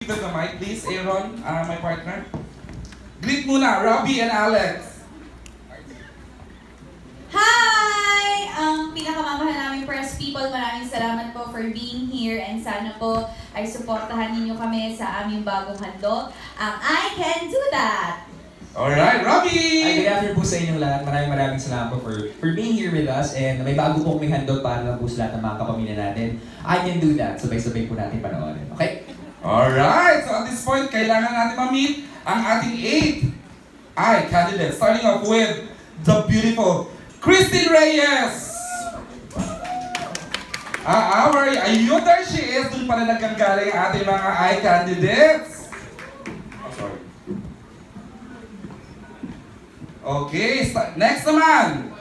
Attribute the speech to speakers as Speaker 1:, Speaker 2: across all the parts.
Speaker 1: Give the mic, please, Aaron, my partner. Greet muna, Robbie and Alex.
Speaker 2: Hi! Ang pinakamamahal naming press people, maraming salamat po for being here and sana po ay suportahan ninyo kami sa aming bagong handog, ang I Can Do That!
Speaker 1: Alright, Robbie!
Speaker 3: Good afternoon po sa inyong lahat. Maraming salamat po for being here with us. And may bago po kaming handog para lang po sa lahat ng mga kapamilya natin. I Can Do That. Sabay-sabay po natin panoorin. Okay?
Speaker 1: Alright, so at this point, kailangan natin ma-meet ang ating 8 candidates. Starting off with the beautiful Christine Reyes! Ayun, there she is. Doon pala nagkagaling ang ating mga candidates. Oh, sorry. Okay, next naman.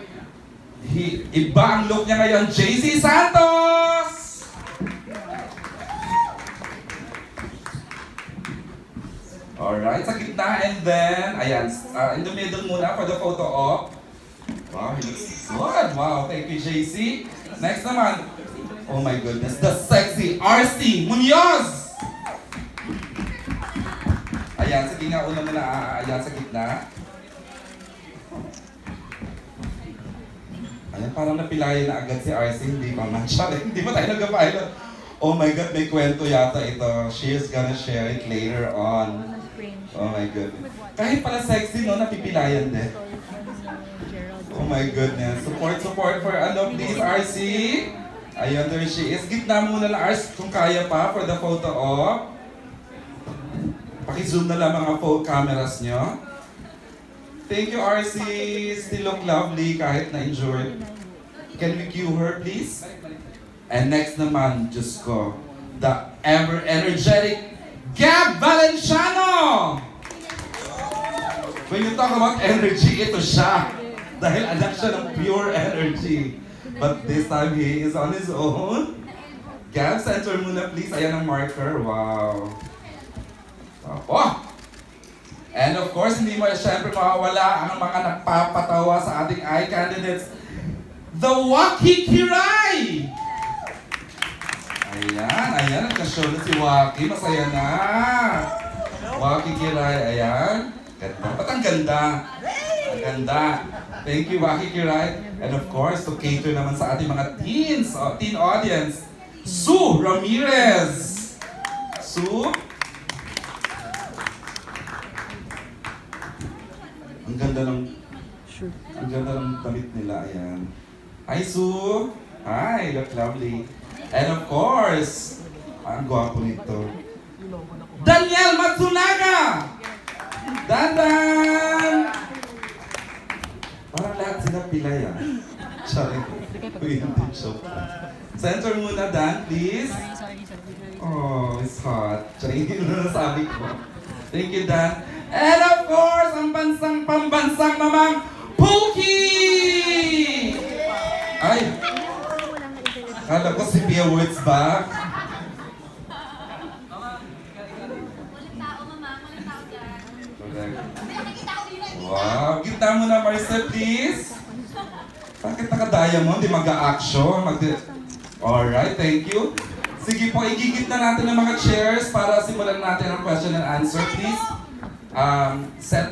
Speaker 1: Iba ang look niya ngayon, JC Santos! Alright, sa gitna and then, ayan, in the middle muna for the photo op. Wow, he looks good. Wow, thank you, JC. Next naman, oh my goodness, the sexy RC Munoz! Ayan, sige nga, una muna, ayan sa gitna. Ayan, parang napilayan na agad si RC, hindi pa man siya. Hindi ba tayo nag-pilot? Oh my God, may kwento yata ito. She is gonna share it later on. Oh my goodness. Kahit pala sexy, no? Napipilayan din. Oh my goodness. Support for please, RC. Ayun, there she is. Gitna muna lang, RC, kung kaya pa, for the photo op. Paki-zoom na lang mga phone cameras nyo. Thank you, RC. Still look lovely kahit na-injured. Can we cue her, please? And next naman, Diyos ko, the ever-energetic Gab Valenciano! When you talk about energy, ito siya. Dahil anak siya ng pure energy. But this time, he is on his own. Gab, center muna please. Ayan ang marker. Wow. Oh! And of course, hindi mo siyempre mawawala ang mga nagpapatawa sa ating candidates. The Waki Kiray! Ayan, nagka-show na si Waki. Masaya na. Waki Kiray, ayan. Ganda. Ba't ang ganda? Ang ganda. Thank you, Waki Kiray. And of course, to cater naman sa ating mga teen audience, Sue Ramirez. Sue? Ang ganda ng damit nila, ayan. Hi, Sue! Hi, look lovely. And of course, ang gwapo nito, Daniel Matsunaga! Dandan! Parang lahat sila pilay, Sorry. Hindi joke. Center muna, Dan, please. Oh, it's hot. Sorry, hindi na nasabi ko. Thank you, Dan. And of course, ang pambansang mamang Pookie! Ay! Kala ko si Pia Woods ba? Wow! Gitna mo na, Marcel, please. Bakit naka-diamond? Di mag-a-action? Alright, thank you. Sige po, igigit na natin ang mga chairs para simulan natin ang question and answer, please. Set